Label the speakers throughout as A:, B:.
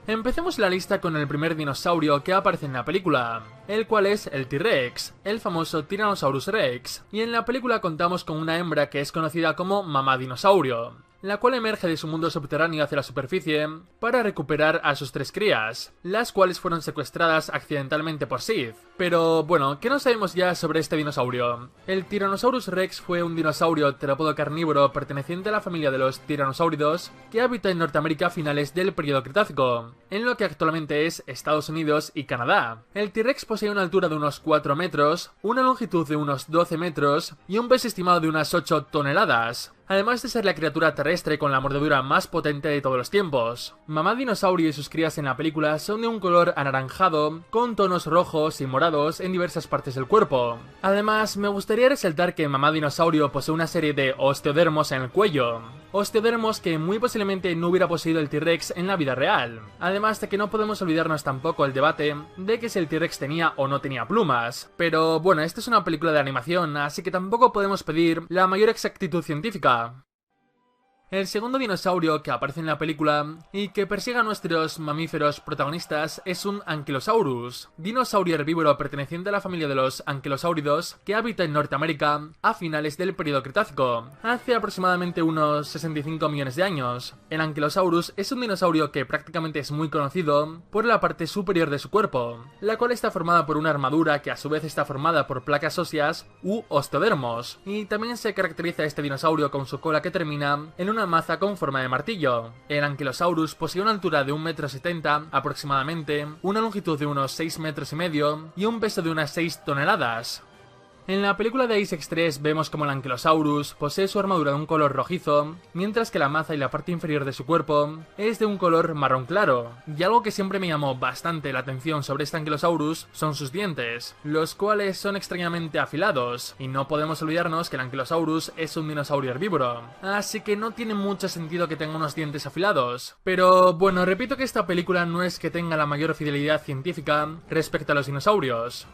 A: Empecemos la lista con el primer dinosaurio que aparece en la película, el cual es el T-Rex, el famoso Tyrannosaurus Rex, y en la película contamos con una hembra que es conocida como Mamá Dinosaurio, la cual emerge de su mundo subterráneo hacia la superficie para recuperar a sus 3 crías, las cuales fueron secuestradas accidentalmente por Sid. Pero bueno, ¿qué no sabemos ya sobre este dinosaurio? El Tyrannosaurus Rex fue un dinosaurio terópodo carnívoro perteneciente a la familia de los tiranosáuridos que habita en Norteamérica a finales del periodo Cretácico, en lo que actualmente es Estados Unidos y Canadá. El T-Rex posee una altura de unos 4 metros, una longitud de unos 12 metros y un peso estimado de unas 8 toneladas. Además de ser la criatura terrestre con la mordedura más potente de todos los tiempos. Mamá Dinosaurio y sus crías en la película son de un color anaranjado, con tonos rojos y morados en diversas partes del cuerpo. Además, me gustaría resaltar que Mamá Dinosaurio posee una serie de osteodermos en el cuello. Osteodermos que muy posiblemente no hubiera poseído el T-Rex en la vida real. Además de que no podemos olvidarnos tampoco el debate de que si el T-Rex tenía o no tenía plumas. Pero bueno, esta es una película de animación, así que tampoco podemos pedir la mayor exactitud científica. El segundo dinosaurio que aparece en la película y que persigue a nuestros mamíferos protagonistas es un Ankylosaurus, dinosaurio herbívoro perteneciente a la familia de los anquilosáuridos que habita en Norteamérica a finales del periodo Cretácico, hace aproximadamente unos 65 millones de años. El Ankylosaurus es un dinosaurio que prácticamente es muy conocido por la parte superior de su cuerpo, la cual está formada por una armadura que a su vez está formada por placas óseas u osteodermos, y también se caracteriza este dinosaurio con su cola que termina en una maza con forma de martillo. El Ankylosaurus posee una altura de 1,70 m aproximadamente, una longitud de unos 6,5 metros y un peso de unas 6 toneladas. En la película de Ace 3 vemos como el Ankylosaurus posee su armadura de un color rojizo, mientras que la maza y la parte inferior de su cuerpo es de un color marrón claro. Y algo que siempre me llamó bastante la atención sobre este Ankylosaurus son sus dientes, los cuales son extrañamente afilados, y no podemos olvidarnos que el Ankylosaurus es un dinosaurio herbívoro, así que no tiene mucho sentido que tenga unos dientes afilados. Pero bueno, repito que esta película no es que tenga la mayor fidelidad científica respecto a los dinosaurios.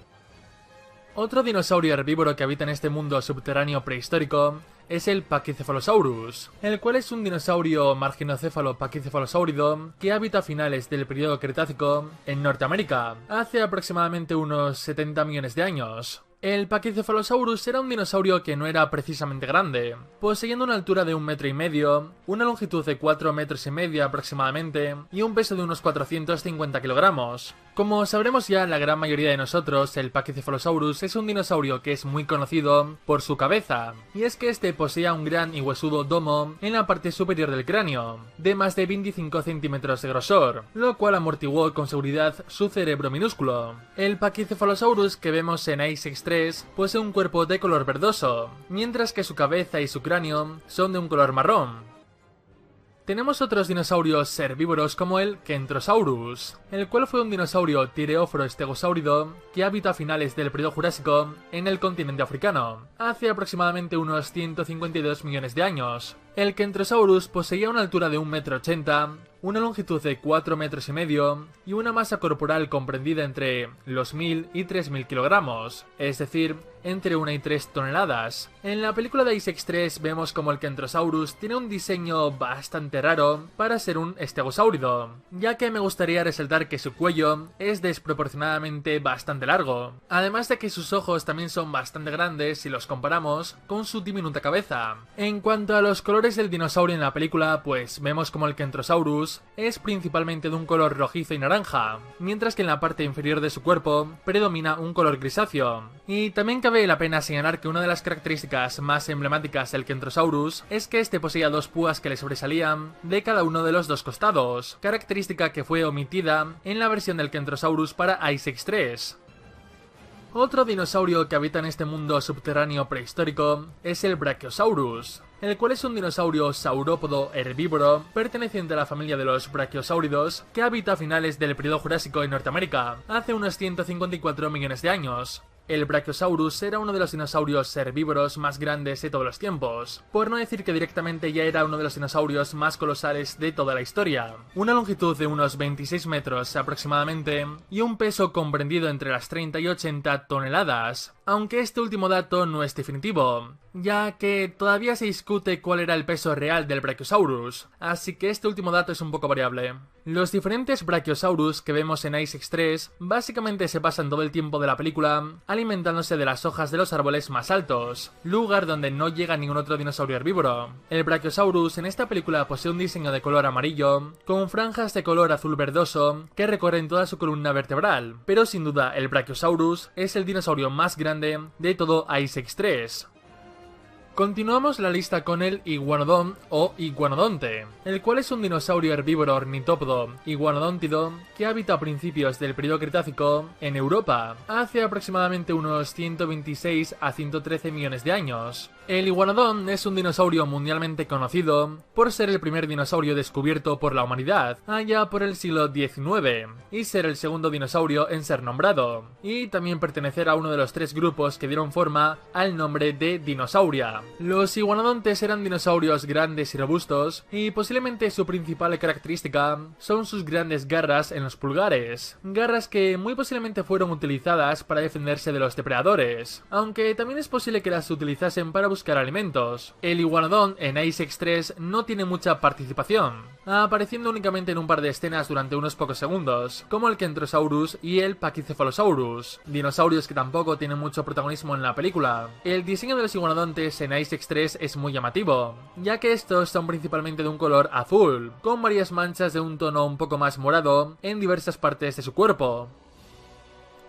A: Otro dinosaurio herbívoro que habita en este mundo subterráneo prehistórico es el Pachycephalosaurus, el cual es un dinosaurio marginocéfalo paquicefalosáurido que habita a finales del periodo Cretácico en Norteamérica, hace aproximadamente unos 70 millones de años. El Pachycephalosaurus era un dinosaurio que no era precisamente grande, poseyendo una altura de 1,5 m, una longitud de 4,5 metros aproximadamente y un peso de unos 450 kilogramos. Como sabremos ya la gran mayoría de nosotros, el Pachycephalosaurus es un dinosaurio que es muy conocido por su cabeza, y es que este poseía un gran y huesudo domo en la parte superior del cráneo, de más de 25 centímetros de grosor, lo cual amortiguó con seguridad su cerebro minúsculo. El Pachycephalosaurus que vemos en Ace 3 posee un cuerpo de color verdoso, mientras que su cabeza y su cráneo son de un color marrón. Tenemos otros dinosaurios herbívoros como el Kentrosaurus, el cual fue un dinosaurio tireóforo-estegosáurido que habita a finales del periodo Jurásico en el continente africano, hace aproximadamente unos 152 millones de años. El Kentrosaurus poseía una altura de 1,80 m, una longitud de 4,5 metros y una masa corporal comprendida entre los 1000 y 3000 kilogramos, es decir, entre 1 y 3 toneladas. En la película de Ace 3 vemos como el Kentrosaurus tiene un diseño bastante raro para ser un estegosáurido, ya que me gustaría resaltar que su cuello es desproporcionadamente bastante largo, además de que sus ojos también son bastante grandes si los comparamos con su diminuta cabeza. En cuanto a los colores del dinosaurio en la película, pues vemos como el Kentrosaurus es principalmente de un color rojizo y naranja, mientras que en la parte inferior de su cuerpo predomina un color grisáceo. Y también cabe la pena señalar que una de las características más emblemáticas del Kentrosaurus es que este poseía 2 púas que le sobresalían de cada uno de los 2 costados, característica que fue omitida en la versión del Kentrosaurus para Ace 3. Otro dinosaurio que habita en este mundo subterráneo prehistórico es el Brachiosaurus, el cual es un dinosaurio saurópodo herbívoro perteneciente a la familia de los brachiosáuridos que habita a finales del periodo Jurásico en Norteamérica, hace unos 154 millones de años. El Brachiosaurus era uno de los dinosaurios herbívoros más grandes de todos los tiempos, por no decir que directamente ya era uno de los dinosaurios más colosales de toda la historia. Una longitud de unos 26 metros aproximadamente y un peso comprendido entre las 30 y 80 toneladas, aunque este último dato no es definitivo, ya que todavía se discute cuál era el peso real del Brachiosaurus, así que este último dato es un poco variable. Los diferentes Brachiosaurus que vemos en Ice X3 básicamente se pasan todo el tiempo de la película alimentándose de las hojas de los árboles más altos, lugar donde no llega ningún otro dinosaurio herbívoro. El Brachiosaurus en esta película posee un diseño de color amarillo, con franjas de color azul verdoso que recorren toda su columna vertebral, pero sin duda el Brachiosaurus es el dinosaurio más grande de todo Ice X3. Continuamos la lista con el Iguanodon o Iguanodonte, el cual es un dinosaurio herbívoro ornitópodo iguanodóntido que habita a principios del periodo Cretácico en Europa, hace aproximadamente unos 126 a 113 millones de años. El Iguanodon es un dinosaurio mundialmente conocido por ser el primer dinosaurio descubierto por la humanidad allá por el siglo XIX y ser el segundo dinosaurio en ser nombrado, y también pertenecer a uno de los 3 grupos que dieron forma al nombre de dinosauria. Los iguanodontes eran dinosaurios grandes y robustos, y posiblemente su principal característica son sus grandes garras en los pulgares, garras que muy posiblemente fueron utilizadas para defenderse de los depredadores, aunque también es posible que las utilizasen para buscar alimentos. El Iguanodon en Ice X3 no tiene mucha participación, apareciendo únicamente en un par de escenas durante unos pocos segundos, como el Kentrosaurus y el Pachycephalosaurus, dinosaurios que tampoco tienen mucho protagonismo en la película. El diseño de los iguanodontes en Ice X3 es muy llamativo, ya que estos son principalmente de un color azul, con varias manchas de un tono un poco más morado en diversas partes de su cuerpo.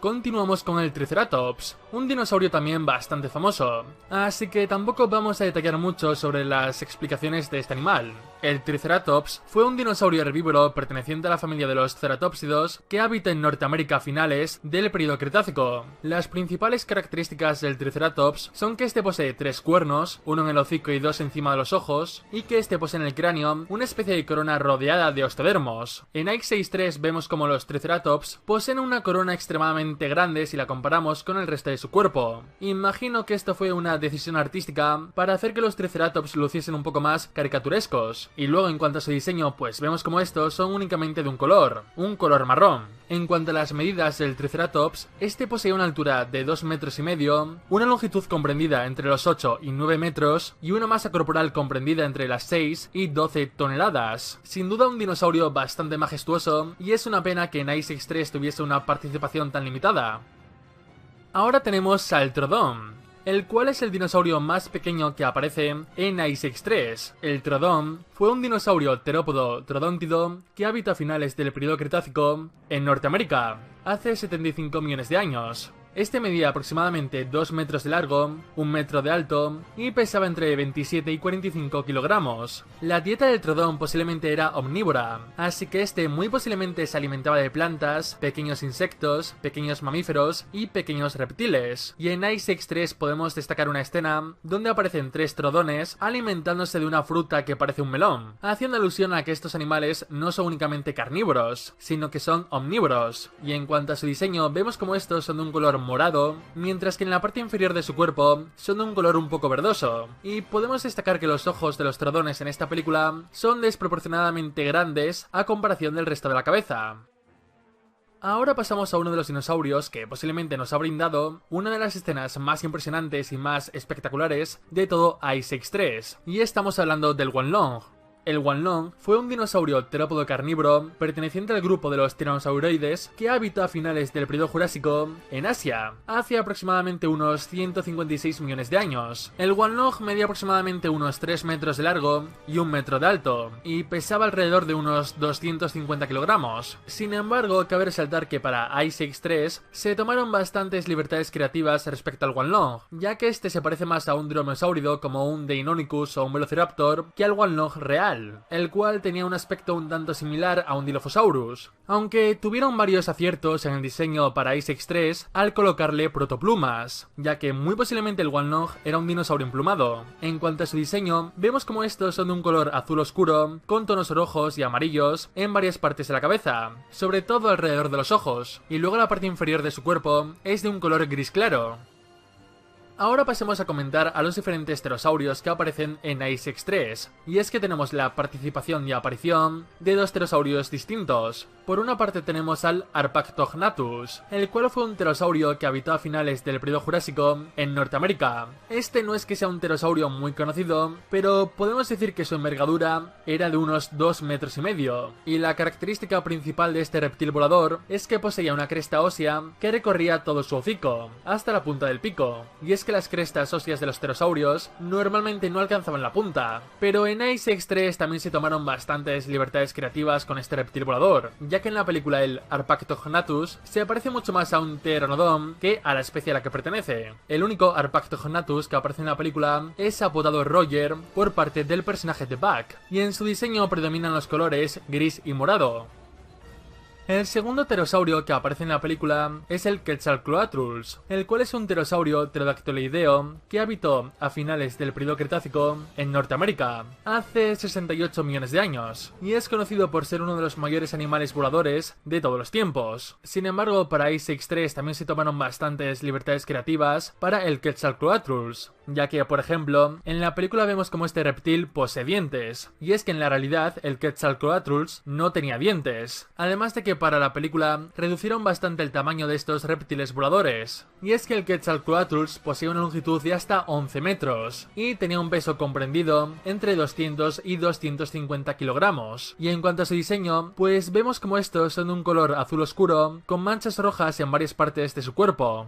A: Continuamos con el Triceratops, un dinosaurio también bastante famoso, así que tampoco vamos a detallar mucho sobre las explicaciones de este animal. El Triceratops fue un dinosaurio herbívoro perteneciente a la familia de los ceratópsidos que habita en Norteamérica a finales del periodo Cretácico. Las principales características del Triceratops son que este posee 3 cuernos, uno en el hocico y 2 encima de los ojos, y que este posee en el cráneo una especie de corona rodeada de osteodermos. En Ice X3 vemos como los Triceratops poseen una corona extremadamente grande si la comparamos con el resto de su cuerpo. Imagino que esto fue una decisión artística para hacer que los Triceratops luciesen un poco más caricaturescos. Y luego en cuanto a su diseño, pues vemos como estos son únicamente de un color marrón. En cuanto a las medidas del Triceratops, este posee una altura de 2,5 metros, una longitud comprendida entre los 8 y 9 metros y una masa corporal comprendida entre las 6 y 12 toneladas. Sin duda un dinosaurio bastante majestuoso, y es una pena que en Ice X3 tuviese una participación tan limitada. Ahora tenemos Saltrodon, el cual es el dinosaurio más pequeño que aparece en Ice X3. El Trodon fue un dinosaurio terópodo trodóntido que habita a finales del periodo Cretácico en Norteamérica, hace 75 millones de años. Este medía aproximadamente 2 metros de largo, 1 metro de alto y pesaba entre 27 y 45 kilogramos. La dieta del Trodon posiblemente era omnívora, así que este muy posiblemente se alimentaba de plantas, pequeños insectos, pequeños mamíferos y pequeños reptiles. Y en Ice X3 podemos destacar una escena donde aparecen 3 trodones alimentándose de una fruta que parece un melón, haciendo alusión a que estos animales no son únicamente carnívoros, sino que son omnívoros. Y en cuanto a su diseño, vemos como estos son de un color morado, mientras que en la parte inferior de su cuerpo son de un color un poco verdoso. Y podemos destacar que los ojos de los trodones en esta película son desproporcionadamente grandes a comparación del resto de la cabeza. Ahora pasamos a uno de los dinosaurios que posiblemente nos ha brindado una de las escenas más impresionantes y más espectaculares de todo Ice X3, y estamos hablando del Wanlong. El Wanlong fue un dinosaurio terópodo carnívoro perteneciente al grupo de los tiranosauroides que habita a finales del periodo Jurásico en Asia, hace aproximadamente unos 156 millones de años. El Wanlong medía aproximadamente unos 3 metros de largo y 1 metro de alto, y pesaba alrededor de unos 250 kilogramos. Sin embargo, cabe resaltar que para Ice X3 se tomaron bastantes libertades creativas respecto al Wanlong, ya que este se parece más a un dromeosáurido como un Deinonychus o un Velociraptor que al Wanlong real, el cual tenía un aspecto un tanto similar a un Dilophosaurus, aunque tuvieron varios aciertos en el diseño para Ice X3 al colocarle protoplumas, ya que muy posiblemente el Wanlong era un dinosaurio emplumado. En cuanto a su diseño, vemos como estos son de un color azul oscuro, con tonos rojos y amarillos en varias partes de la cabeza, sobre todo alrededor de los ojos, y luego la parte inferior de su cuerpo es de un color gris claro. Ahora pasemos a comentar a los diferentes pterosaurios que aparecen en Ice X3, y es que tenemos la participación y aparición de dos pterosaurios distintos. Por una parte tenemos al Arpactognathus, el cual fue un pterosaurio que habitó a finales del periodo Jurásico en Norteamérica. Este no es que sea un pterosaurio muy conocido, pero podemos decir que su envergadura era de unos 2,5 metros, y la característica principal de este reptil volador es que poseía una cresta ósea que recorría todo su hocico, hasta la punta del pico, y es que las crestas óseas de los pterosaurios normalmente no alcanzaban la punta, pero en Ice X3 también se tomaron bastantes libertades creativas con este reptil volador, ya que en la película el Arpactognathus se parece mucho más a un pteranodon que a la especie a la que pertenece. El único Arpactognathus que aparece en la película es apodado Roger por parte del personaje de Buck, y en su diseño predominan los colores gris y morado. El segundo pterosaurio que aparece en la película es el Quetzalcoatlus, el cual es un pterosaurio pterodactiloideo que habitó a finales del periodo Cretácico en Norteamérica, hace 68 millones de años, y es conocido por ser uno de los mayores animales voladores de todos los tiempos. Sin embargo, para Ice X3 también se tomaron bastantes libertades creativas para el Quetzalcoatlus, ya que, por ejemplo, en la película vemos como este reptil posee dientes, y es que en la realidad el Quetzalcoatlus no tenía dientes, además de que para la película reducieron bastante el tamaño de estos reptiles voladores, y es que el Quetzalcoatlus poseía una longitud de hasta 11 metros, y tenía un peso comprendido entre 200 y 250 kilogramos, y en cuanto a su diseño, pues vemos como estos son de un color azul oscuro, con manchas rojas en varias partes de su cuerpo.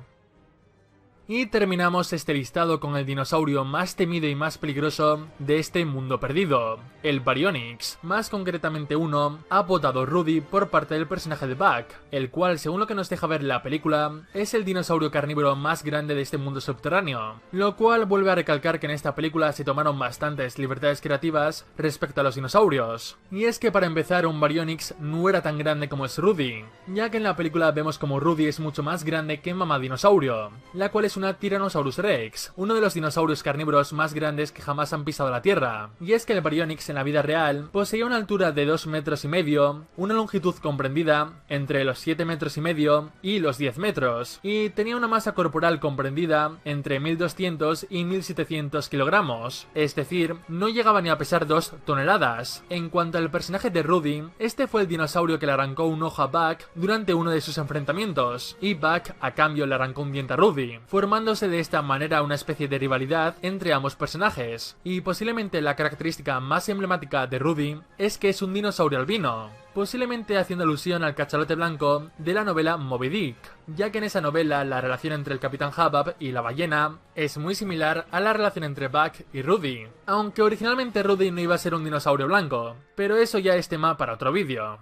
A: Y terminamos este listado con el dinosaurio más temido y más peligroso de este mundo perdido, el Baryonyx, más concretamente uno apodado Rudy por parte del personaje de Buck, el cual, según lo que nos deja ver la película, es el dinosaurio carnívoro más grande de este mundo subterráneo, lo cual vuelve a recalcar que en esta película se tomaron bastantes libertades creativas respecto a los dinosaurios. Y es que para empezar, un Baryonyx no era tan grande como es Rudy, ya que en la película vemos como Rudy es mucho más grande que Mamá Dinosaurio, la cual es una Tyrannosaurus Rex, uno de los dinosaurios carnívoros más grandes que jamás han pisado la Tierra. Y es que el Baryonyx en la vida real poseía una altura de 2,5 metros, una longitud comprendida entre los 7,5 metros y los 10 metros, y tenía una masa corporal comprendida entre 1.200 y 1.700 kilogramos, es decir, no llegaba ni a pesar 2 toneladas. En cuanto al personaje de Rudy, este fue el dinosaurio que le arrancó un ojo a Buck durante uno de sus enfrentamientos, y Buck a cambio le arrancó un diente a Rudy, formándose de esta manera una especie de rivalidad entre ambos personajes. Y posiblemente la característica más emblemática de Rudy es que es un dinosaurio albino, posiblemente haciendo alusión al cachalote blanco de la novela Moby Dick, ya que en esa novela la relación entre el Capitán Ahab y la ballena es muy similar a la relación entre Buck y Rudy, aunque originalmente Rudy no iba a ser un dinosaurio blanco, pero eso ya es tema para otro vídeo.